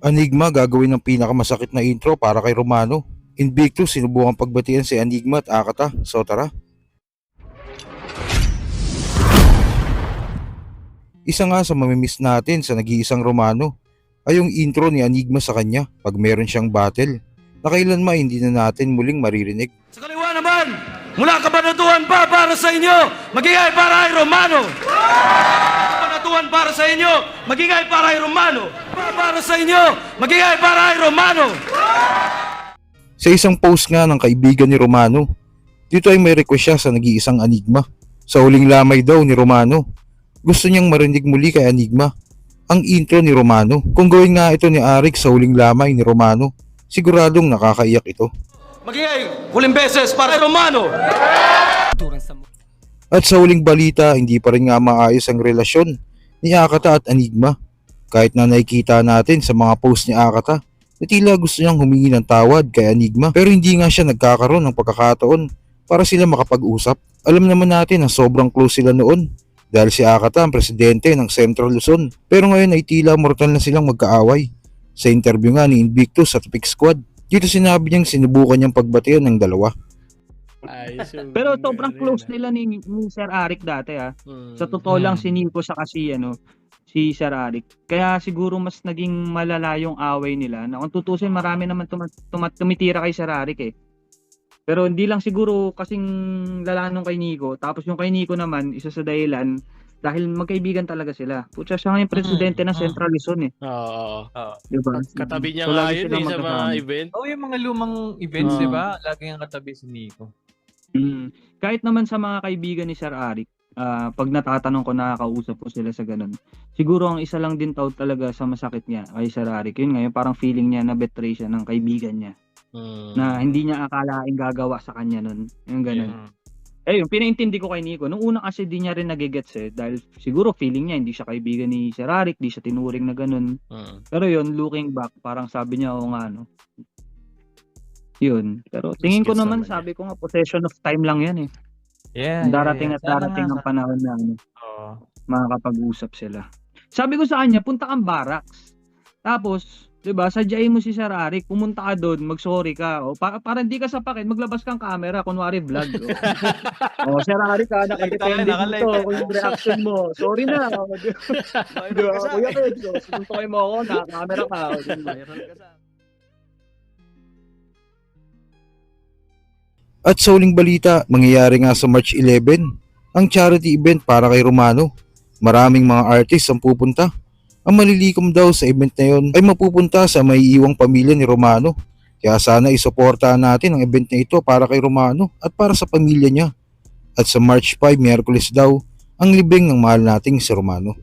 Enigma gagawin ng pinakamasakit na intro para kay Romano. Invictus sinubukan pagbatian si Enigma at Akata. So tara. Isa nga sa mamimiss natin sa nag-iisang Romano ay yung intro ni Enigma sa kanya pag meron siyang battle na kailanman hindi na natin muling maririnig. Sa kaliwa naman, mula kabanatuan pa para sa inyo, magingay para kay Romano. Kabanatuan para sa inyo, magingay para kay Romano. Para sa inyo, magingay para kay Romano. Sa isang post nga ng kaibigan ni Romano, dito ay may request siya sa nag-iisang Enigma. Sa huling lamay daw ni Romano, gusto niyang marinig muli kay Enigma ang intro ni Romano. Kung gawin nga ito ni Arik sa huling lamay ni Romano, siguradong nakakaiyak ito. Magingay, huling beses para kay Romano. At sa huling balita, hindi pa rin nga maayos ang relasyon ni Akata at Enigma. Kahit na nakikita natin sa mga post ni Akata na tila gusto niyang humingi ng tawad kay Enigma, pero hindi nga siya nagkakaroon ng pagkakataon para sila makapag-usap. Alam naman natin na sobrang close sila noon dahil si Akata ang presidente ng Central Luzon, pero ngayon ay tila mortal na silang magkaaway. Sa interview nga ni Invictus sa Topic Squad, dito sinabi niyang sinubukan niyang pagbatian ng dalawa. Pero sobrang close nila ni Sir Arik dati Sa totoo lang si Nico sa kasi si Sir Arik. Kaya siguro mas naging malala yung away nila. Na kung tutusin marami naman tumitira kay Sir Arik Pero hindi lang siguro kasing lala nung kay Nico. Tapos yung kay Nico naman, isa sa dahilan, dahil magkaibigan talaga sila. Putya siya ngayon presidente ng Central Luzon Oo. Diba? Katabi niya So, nga lagi yun silang sa mga magkasama. event. Yung mga lumang events, Oo. di ba? Lagi yung katabi si Nico. Kahit naman sa mga kaibigan ni Sir Arik, pag natatanong ko, nakakausap ko sila sa ganun. Siguro ang isa lang din talaga sa masakit niya kay Sir Arik, yun ngayon parang feeling niya na betray siya ng kaibigan niya. Na hindi niya akalaing gagawa sa kanya nun. Yung ganun. Yung pinaintindi ko kay Nico, nung una kasi di niya rin nagigets dahil siguro feeling niya hindi siya kaibigan ni Sir Arik, di siya tinuring na ganun. Pero yun, looking back, parang sabi niya, yun. Pero tingin ko Gets naman, naman sabi ko nga, possession of time lang yan Yeah. Darating at Sana darating nga, ang panahon na Oo. makakapag-usap sila. Sabi ko sa kanya, punta kang barracks. Tapos, 'di ba, sadyain mo si Sir Arik, pumunta ka doon, mag-sorry ka. O para hindi ka sapakin, maglabas kang camera, kunwari vlog. Sir Arik nakadepende dito, kung yung reaction mo. Sorry na. Di ba? Kuya Pedro, suntukin mo ako, naka-camera ka. At sa huling balita, mangyayari nga sa March 11 ang charity event para kay Romano. Maraming mga artists ang pupunta. Ang malilikom daw sa event na yon ay mapupunta sa maiiwang pamilya ni Romano. Kaya sana isuportahan natin ang event na ito para kay Romano at para sa pamilya niya. At sa March 5, Miyerkules daw, ang libing ng mahal nating si Romano.